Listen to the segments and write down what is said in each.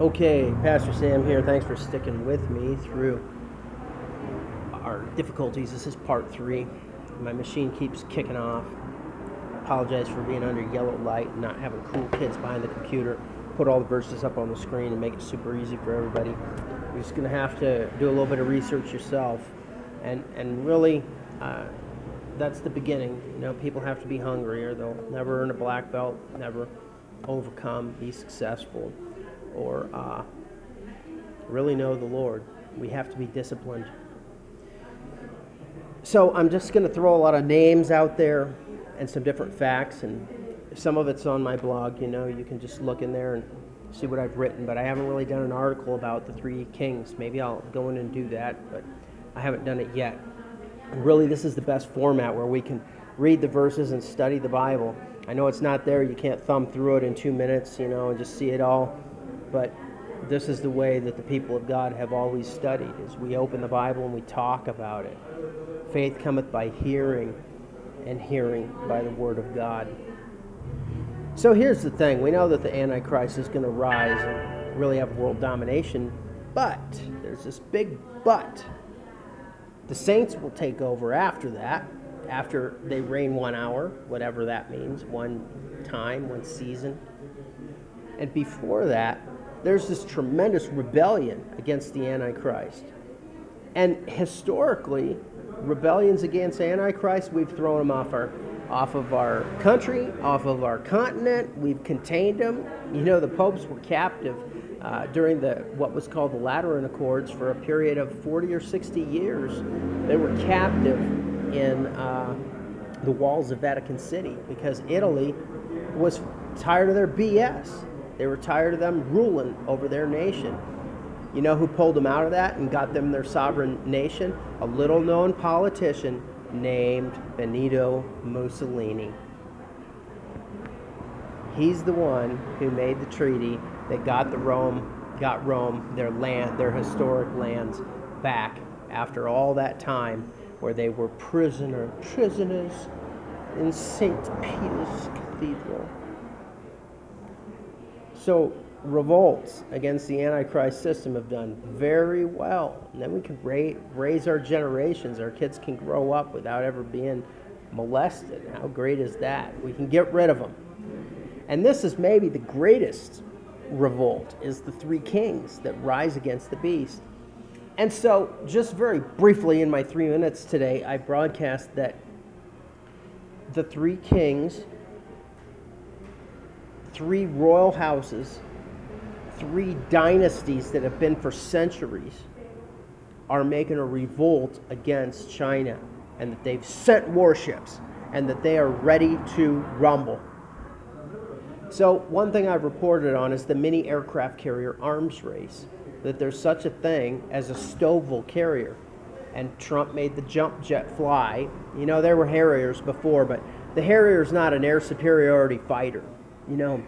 Okay, Pastor Sam here. Thanks for sticking with me through our difficulties. This is part 3. My machine keeps kicking off. I apologize for being under yellow light and not having cool kids behind the computer. Put all the verses up on the screen and make it super easy for everybody. You're just going to have to do a little bit of research yourself. And really, that's the beginning. You know, people have to be hungry or they'll never earn a black belt, never overcome, be successful, or really know the Lord. We have to be disciplined. So I'm just going to throw a lot of names out there and some different facts, and some of it's on my blog. You know, you can just look in there and see what I've written, but I haven't really done an article about the 3 kings. Maybe I'll go in and do that, but I haven't done it yet. And really, this is the best format where we can read the verses and study the Bible. I know it's not there. You can't thumb through it in 2 minutes, you know, and just see it all. But this is the way that the people of God have always studied, is we open the Bible and we talk about it. Faith cometh by hearing, and hearing by the word of God. So here's the thing. We know that the Antichrist is going to rise and really have world domination, but there's this big but. The saints will take over after that, after they reign 1 hour, whatever that means, one time, one season. And before that, there's this tremendous rebellion against the Antichrist. And historically, rebellions against Antichrist, we've thrown them off of our country, off of our continent. We've contained them. You know, the popes were captive during what was called the Lateran Accords for a period of 40 or 60 years. They were captive in the walls of Vatican City because Italy was tired of their BS. They were tired of them ruling over their nation. You know who pulled them out of that and got them their sovereign nation? A little-known politician named Benito Mussolini. He's the one who made the treaty that got Rome their land, their historic lands back after all that time where they were prisoners in St. Peter's Cathedral. So revolts against the Antichrist system have done very well. And then we can raise our generations. Our kids can grow up without ever being molested. How great is that? We can get rid of them. And this is maybe the greatest revolt, is the 3 kings that rise against the beast. And so, just very briefly in my 3 minutes today, I broadcast that the 3 kings, 3 royal houses, 3 dynasties that have been for centuries are making a revolt against China, and that they've sent warships and that they are ready to rumble. So one thing I've reported on is the mini aircraft carrier arms race, that there's such a thing as a Stovall carrier, and Trump made the jump jet fly. You know, there were Harriers before, but the Harrier's not an air superiority fighter. You know,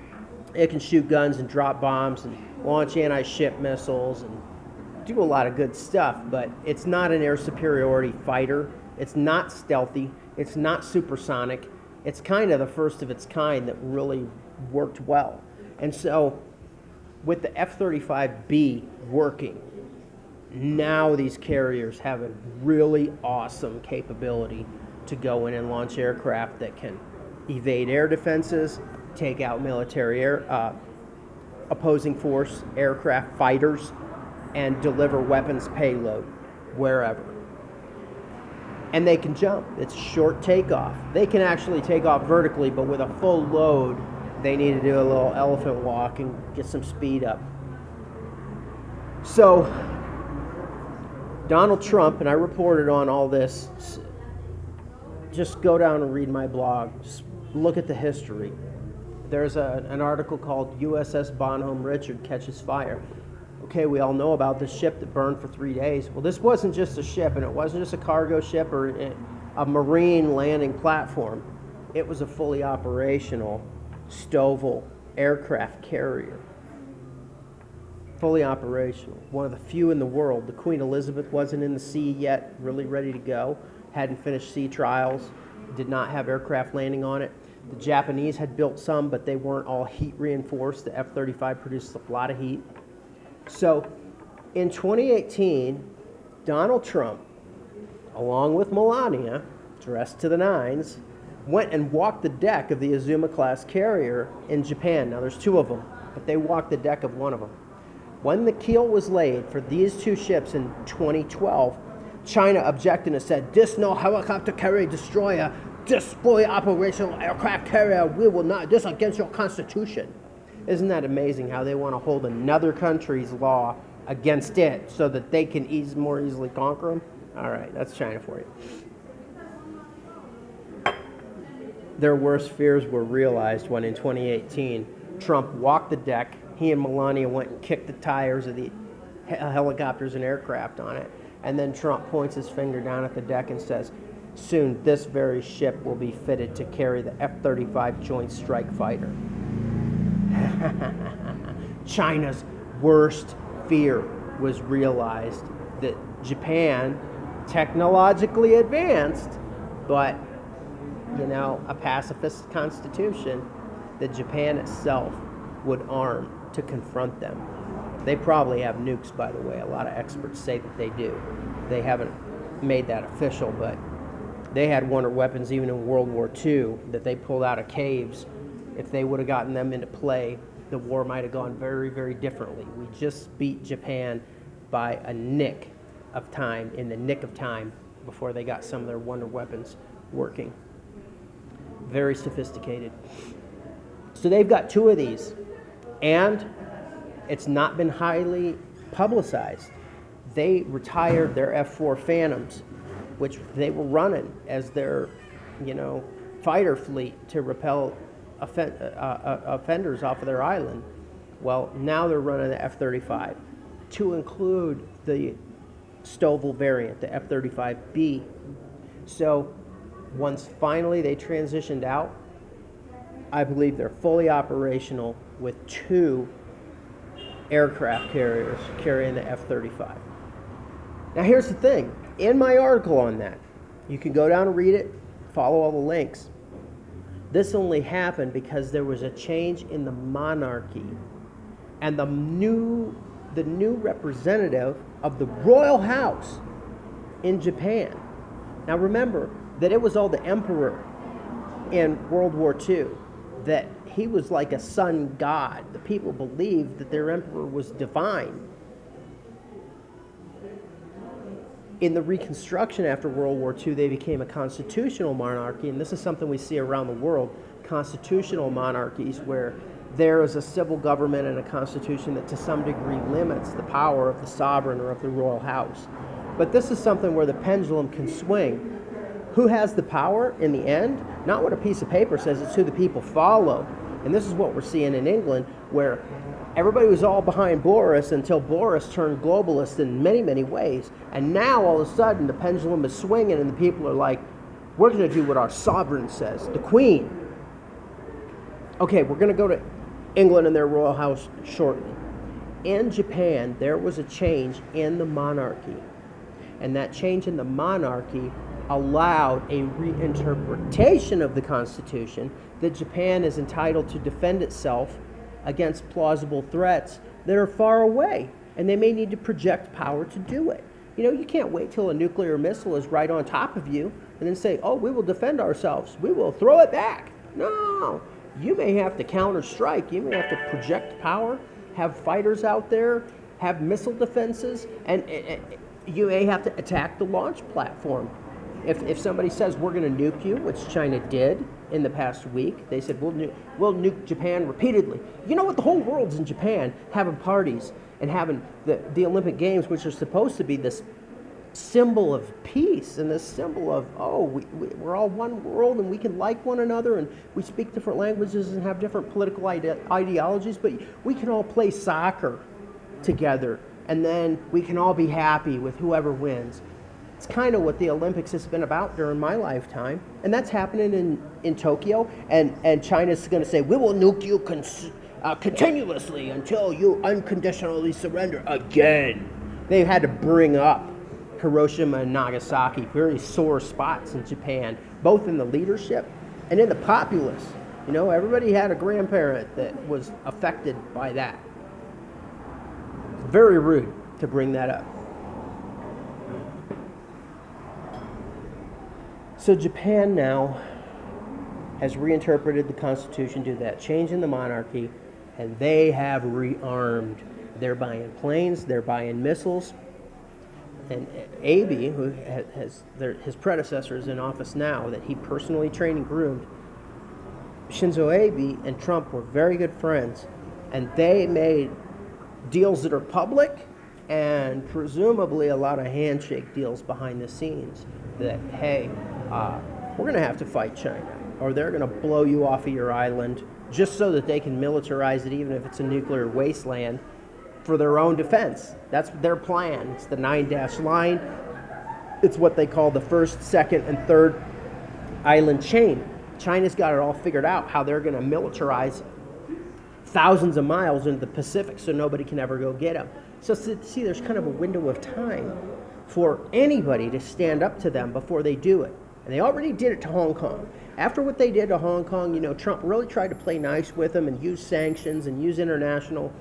it can shoot guns and drop bombs and launch anti-ship missiles and do a lot of good stuff, but it's not an air superiority fighter. It's not stealthy. It's not supersonic. It's kind of the first of its kind that really worked well. And so with the F-35B working, now these carriers have a really awesome capability to go in and launch aircraft that can evade air defenses, take out military opposing force aircraft fighters, and deliver weapons payload wherever. And they can jump. It's short takeoff. They can actually take off vertically, but with a full load, they need to do a little elephant walk and get some speed up. So, Donald Trump, and I reported on all this, just go down and read my blog. Just look at the history. There's an article called USS Bonhomme Richard Catches Fire. Okay, we all know about this ship that burned for 3 days. Well, this wasn't just a ship, and it wasn't just a cargo ship or a marine landing platform. It was a fully operational Stovall aircraft carrier. Fully operational. One of the few in the world. The Queen Elizabeth wasn't in the sea yet, really ready to go. Hadn't finished sea trials. Did not have aircraft landing on it. The Japanese had built some, but they weren't all heat reinforced. The F-35 produced a lot of heat. So in 2018, Donald Trump, along with Melania, dressed to the nines, went and walked the deck of the Azuma-class carrier in Japan. Now, there's two of them, but they walked the deck of one of them. When the keel was laid for these two ships in 2012, China objected and said, "This no helicopter carrier destroyer, this fully operational aircraft carrier, we will not, this against your constitution." Isn't that amazing how they want to hold another country's law against it so that they can more easily conquer them? All right, that's China for you. Their worst fears were realized when in 2018, Trump walked the deck. He and Melania went and kicked the tires of the helicopters and aircraft on it. And then Trump points his finger down at the deck and says, "Soon this very ship will be fitted to carry the F-35 Joint Strike Fighter." China's worst fear was realized, that Japan, technologically advanced, but, a pacifist constitution, that Japan itself would arm to confront them. They probably have nukes, by the way. A lot of experts say that they do. They haven't made that official, but they had wonder weapons even in World War II that they pulled out of caves. If they would have gotten them into play, the war might have gone very, very differently. We just beat Japan by a nick of time, in the nick of time, before they got some of their wonder weapons working. Very sophisticated. So they've got two of these, and it's not been highly publicized. They retired their F-4 Phantoms, which they were running as their, fighter fleet to repel offenders off of their island. Well, now they're running the F-35 to include the Stovall variant, the F-35B. So once finally they transitioned out, I believe they're fully operational with two aircraft carriers carrying the F-35. Now here's the thing. In my article on that, you can go down and read it, follow all the links. This only happened because there was a change in the monarchy, and the new representative of the royal house in Japan. Now remember that it was all the emperor in World War II, that he was like a sun god. The people believed that their emperor was divine. In the Reconstruction after World War II, they became a constitutional monarchy, and this is something we see around the world, constitutional monarchies, where there is a civil government and a constitution that to some degree limits the power of the sovereign or of the royal house. But this is something where the pendulum can swing. Who has the power in the end? Not what a piece of paper says, it's who the people follow. And this is what we're seeing in England, where everybody was all behind Boris until Boris turned globalist in many, many ways. And now all of a sudden the pendulum is swinging and the people are like, we're going to do what our sovereign says, the Queen. Okay, we're going to go to England and their royal house shortly. In Japan, there was a change in the monarchy. And that change in the monarchy allowed a reinterpretation of the Constitution that Japan is entitled to defend itself against plausible threats that are far away, and they may need to project power to do it. You can't wait till a nuclear missile is right on top of you and then say, "Oh, we will defend ourselves. We will throw it back." No, you may have to counter-strike. You may have to project power, have fighters out there, have missile defenses, and you may have to attack the launch platform. If somebody says we're going to nuke you, which China did in the past week, they said we'll nuke Japan repeatedly. You know what? The whole world's in Japan having parties and having the Olympic Games, which are supposed to be this symbol of peace and this symbol of, we're all one world and we can like one another and we speak different languages and have different political ideologies, but we can all play soccer together and then we can all be happy with whoever wins. It's kind of what the Olympics has been about during my lifetime, and that's happening in Tokyo, and China's going to say, we will nuke you continuously until you unconditionally surrender again. They've had to bring up Hiroshima and Nagasaki, very sore spots in Japan, both in the leadership and in the populace. Everybody had a grandparent that was affected by that. Very rude to bring that up. So Japan now has reinterpreted the Constitution to that change in the monarchy, and they have rearmed. They're buying planes, they're buying missiles, and Abe, who has his predecessor is in office now, that he personally trained and groomed. Shinzo Abe and Trump were very good friends, and they made deals that are public and presumably a lot of handshake deals behind the scenes that, hey, we're going to have to fight China, or they're going to blow you off of your island just so that they can militarize it, even if it's a nuclear wasteland, for their own defense. That's their plan. It's the 9-dash line. It's what they call the first, second, and third island chain. China's got it all figured out how they're going to militarize thousands of miles into the Pacific so nobody can ever go get them. So see, there's kind of a window of time for anybody to stand up to them before they do it. And they already did it to Hong Kong. After what they did to Hong Kong, Trump really tried to play nice with them and use sanctions and use international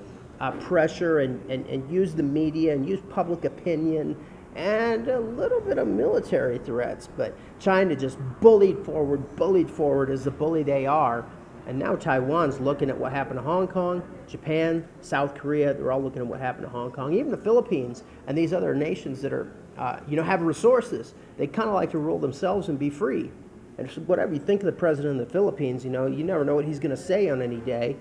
pressure and use the media and use public opinion and a little bit of military threats. But China just bullied forward as the bully they are. And now Taiwan's looking at what happened to Hong Kong, Japan, South Korea. They're all looking at what happened to Hong Kong. Even the Philippines and these other nations that are, have resources. They kind of like to rule themselves and be free. And so whatever you think of the president of the Philippines, you never know what he's going to say on any day.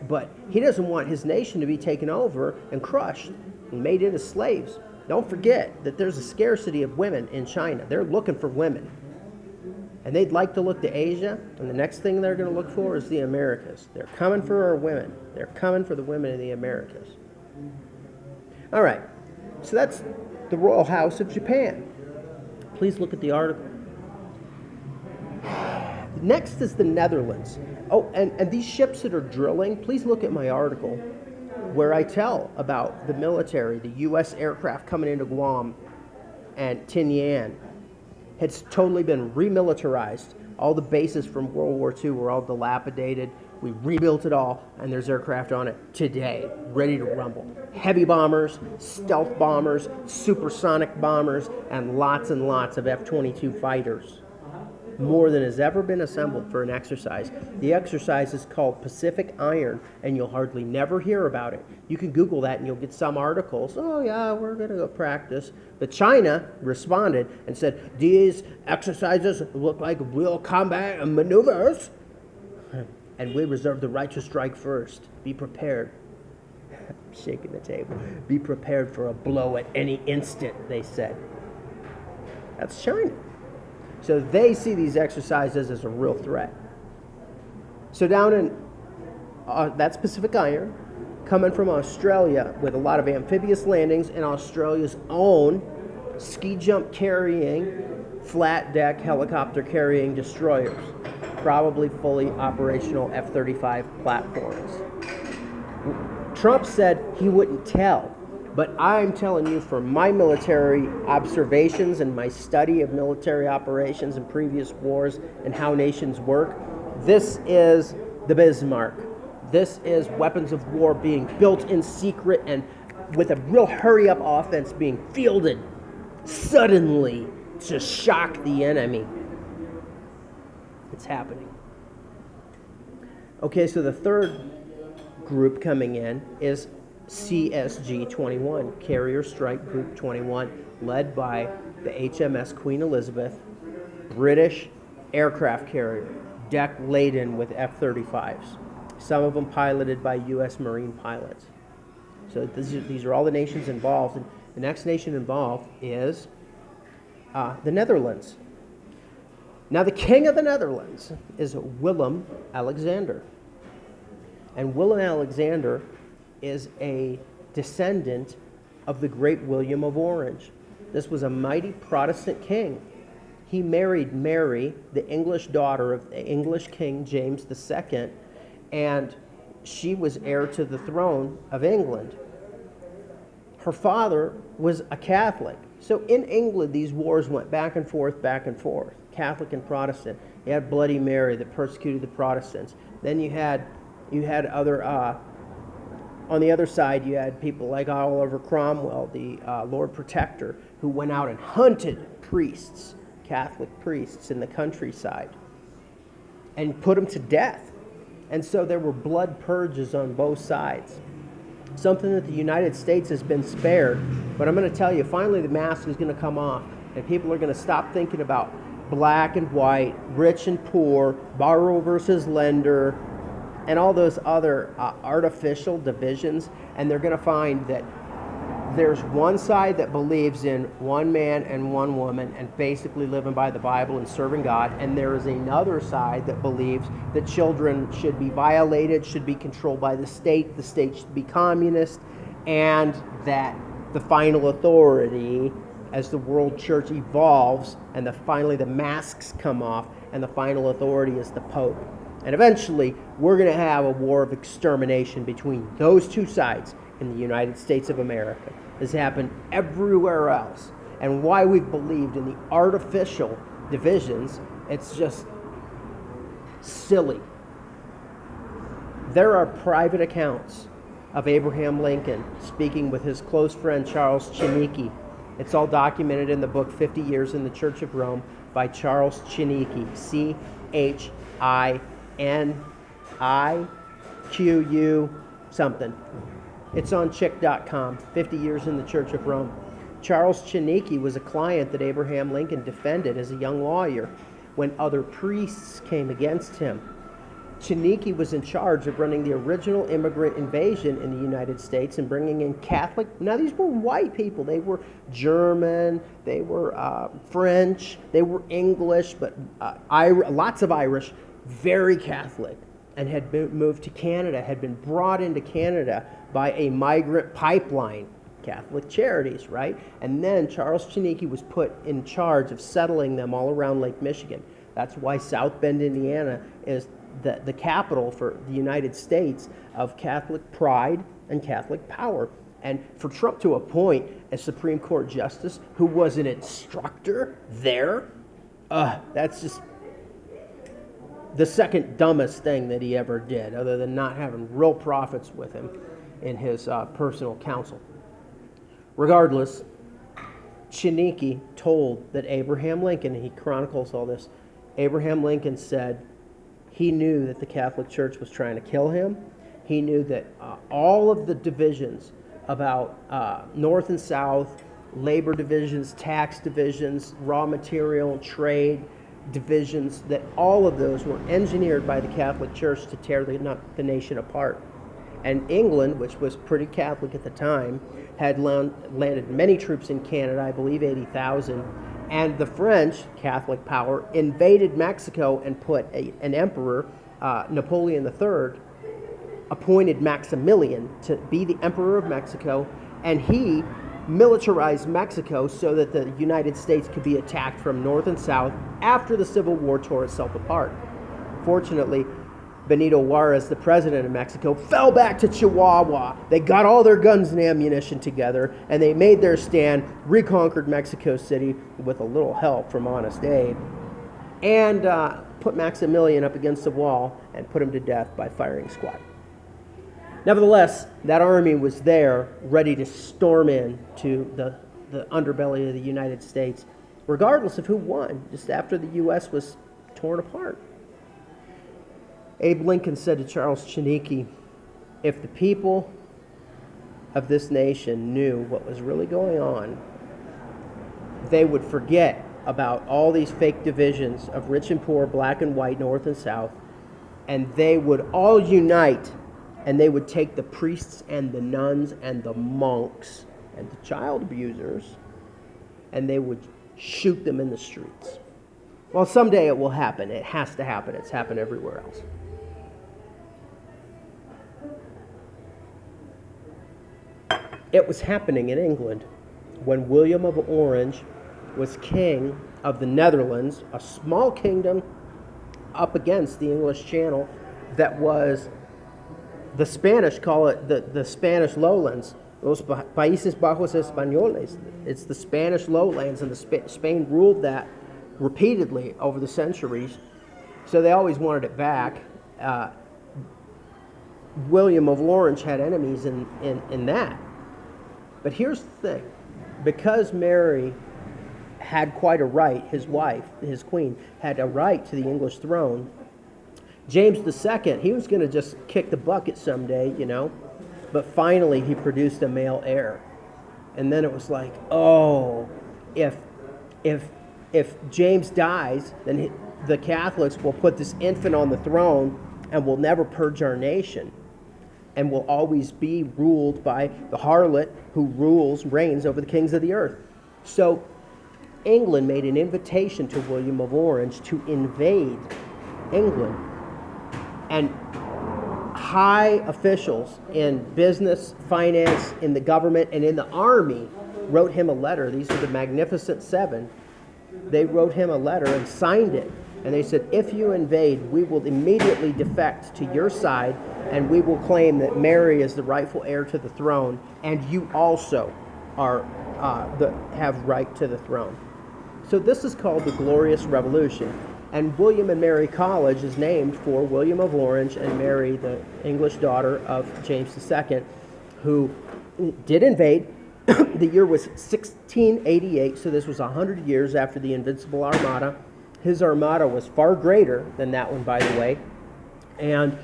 But he doesn't want his nation to be taken over and crushed and made into slaves. Don't forget that there's a scarcity of women in China. They're looking for women. And they'd like to look to Asia, and the next thing they're going to look for is the Americas. They're coming for our women. They're coming for the women in the Americas. All right, so that's the Royal House of Japan. Please look at the article. Next is the Netherlands. Oh, and these ships that are drilling, please look at my article where I tell about the military, the U.S. aircraft coming into Guam and Tinian. It's totally been remilitarized. All the bases from World War II were all dilapidated. We rebuilt it all, and there's aircraft on it today, ready to rumble. Heavy bombers, stealth bombers, supersonic bombers, and lots of F-22 fighters. More than has ever been assembled for an exercise. The exercise is called Pacific Iron, and you'll hardly never hear about it. You can Google that and you'll get some articles. Oh yeah, we're going to go practice. But China responded and said, these exercises look like real combat maneuvers, and we reserve the right to strike first. Be prepared. Shaking the table. Be prepared for a blow at any instant, they said. That's China. So they see these exercises as a real threat. So down in, that's Pacific Iron, coming from Australia with a lot of amphibious landings and Australia's own ski jump carrying, flat deck helicopter carrying destroyers, probably fully operational F-35 platforms. Trump said he wouldn't tell. But I'm telling you from my military observations and my study of military operations in previous wars and how nations work, this is the Bismarck. This is weapons of war being built in secret and with a real hurry-up offense being fielded suddenly to shock the enemy. It's happening. Okay, so the third group coming in is CSG 21, Carrier Strike Group 21, led by the HMS Queen Elizabeth, British aircraft carrier, deck laden with F-35s, some of them piloted by U.S. Marine pilots. So these are all the nations involved. And the next nation involved is the Netherlands. Now, the king of the Netherlands is Willem-Alexander. And Willem-Alexander is a descendant of the great William of Orange. This was a mighty Protestant king. He married Mary, the English daughter of the English King James II, and she was heir to the throne of England. Her father was a Catholic. So in England, these wars went back and forth, Catholic and Protestant. You had Bloody Mary that persecuted the Protestants. Then you had other On the other side, you had people like Oliver Cromwell, the Lord Protector, who went out and hunted priests, Catholic priests in the countryside, and put them to death. And so there were blood purges on both sides. Something that the United States has been spared. But I'm going to tell you, finally the mask is going to come off, and people are going to stop thinking about black and white, rich and poor, borrower versus lender, and all those other artificial divisions. And they're going to find that there's one side that believes in one man and one woman and basically living by the Bible and serving God, and there is another side that believes that children should be violated, should be controlled by the state should be communist, and that the final authority as the world church evolves and finally the masks come off and the final authority is the Pope. And eventually we're going to have a war of extermination between those two sides in the United States of America. This happened everywhere else. And why we've believed in the artificial divisions, it's just silly. There are private accounts of Abraham Lincoln speaking with his close friend Charles Chiniquy. It's all documented in the book 50 Years in the Church of Rome by Charles Chiniquy, CHINIQU something. It's on chick.com, 50 Years in the Church of Rome. Charles Chiniquy was a client that Abraham Lincoln defended as a young lawyer when other priests came against him. Chiniquy was in charge of running the original immigrant invasion in the United States and bringing in Catholic. Now, these were white people. They were German, they were French, they were English, but lots of Irish, very Catholic, and had moved to Canada, had been brought into Canada by a migrant pipeline, Catholic Charities, right? And then Charles Chiniquy was put in charge of settling them all around Lake Michigan. That's why South Bend, Indiana is the capital for the United States of Catholic pride and Catholic power. And for Trump to appoint a Supreme Court justice who was an instructor there, that's just the second dumbest thing that he ever did, other than not having real prophets with him in his personal counsel. Regardless, Chiniquy told that Abraham Lincoln, and he chronicles all this, Abraham Lincoln said he knew that the Catholic Church was trying to kill him. He knew that all of the divisions about North and South, labor divisions, tax divisions, raw material, trade divisions, that all of those were engineered by the Catholic Church to tear the nation apart. And England, which was pretty Catholic at the time, had landed many troops in Canada, I believe 80,000. And the French, Catholic power, invaded Mexico and put an emperor, Napoleon III, appointed Maximilian to be the emperor of Mexico, and he militarized Mexico so that the United States could be attacked from north and south after the Civil War tore itself apart. Fortunately, Benito Juarez, the president of Mexico, fell back to Chihuahua. They got all their guns and ammunition together, and they made their stand, reconquered Mexico City with a little help from Honest Abe, and put Maximilian up against the wall and put him to death by firing squad. Nevertheless, that army was there, ready to storm in to the underbelly of the United States, regardless of who won, just after the U.S. was torn apart. Abe Lincoln said to Charles Chiniquy, if the people of this nation knew what was really going on, they would forget about all these fake divisions of rich and poor, black and white, north and south, and they would all unite, and they would take the priests and the nuns and the monks and the child abusers, and they would shoot them in the streets. Well, someday it will happen. It has to happen. It's happened everywhere else. It was happening in England when William of Orange was king of the Netherlands, a small kingdom up against the English Channel that was, the Spanish call it the Spanish lowlands, Los Países Bajos Españoles. It's the Spanish lowlands, and Spain ruled that repeatedly over the centuries, so they always wanted it back. William of Orange had enemies in that. But here's the thing. Because Mary had quite a right, his wife, his queen, had a right to the English throne, James II, he was going to just kick the bucket someday, but finally he produced a male heir. And then it was like, oh, if James dies, then the Catholics will put this infant on the throne and will never purge our nation, and will always be ruled by the harlot who reigns over the kings of the earth. So England made an invitation to William of Orange to invade England. And high officials in business, finance, in the government, and in the army wrote him a letter. These are the Magnificent Seven. They wrote him a letter and signed it. And they said, if you invade, we will immediately defect to your side, and we will claim that Mary is the rightful heir to the throne, and you also have right to the throne. So this is called the Glorious Revolution. And William and Mary College is named for William of Orange and Mary, the English daughter of James II, who did invade. The year was 1688, so this was 100 years after the Invincible Armada. His armada was far greater than that one, by the way. And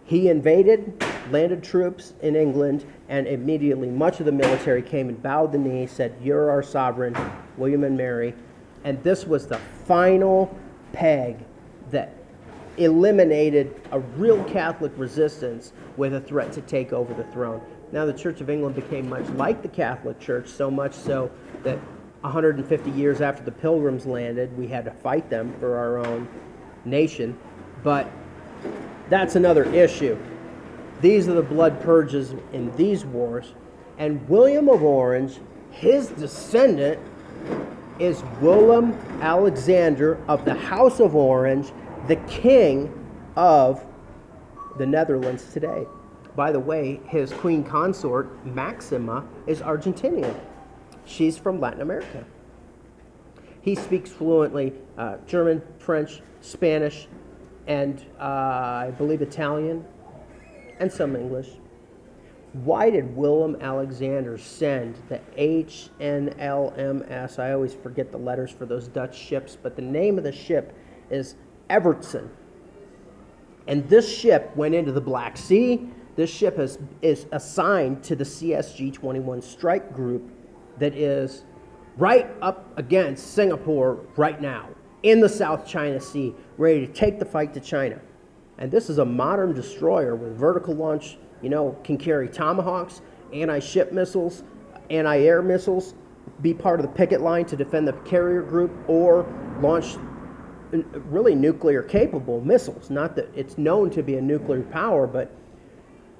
he invaded, landed troops in England, and immediately much of the military came and bowed the knee, said, "You're our sovereign, William and Mary." And this was the final peg that eliminated a real Catholic resistance with a threat to take over the throne. Now the Church of England became much like the Catholic Church, so much so that 150 years after the Pilgrims landed, we had to fight them for our own nation. But that's another issue. These are the blood purges in these wars. And William of Orange, his descendant, is Willem Alexander of the House of Orange, the king of the Netherlands today. By the way, his queen consort, Maxima, is Argentinian. She's from Latin America. He speaks fluently German, French, Spanish, and I believe Italian, and some English. Why did Willem Alexander send the HNLMS? I always forget the letters for those Dutch ships, but the name of the ship is Evertsen. And this ship went into the Black Sea. This ship is assigned to the CSG-21 strike group that is right up against Singapore right now, in the South China Sea, ready to take the fight to China. And this is a modern destroyer with vertical launch, can carry Tomahawks, anti-ship missiles, anti-air missiles, be part of the picket line to defend the carrier group, or launch really nuclear-capable missiles. Not that it's known to be a nuclear power, but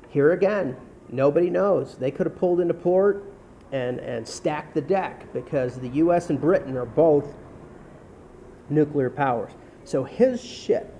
here again, nobody knows. They could have pulled into port and stacked the deck, because the U.S. and Britain are both nuclear powers. So his ship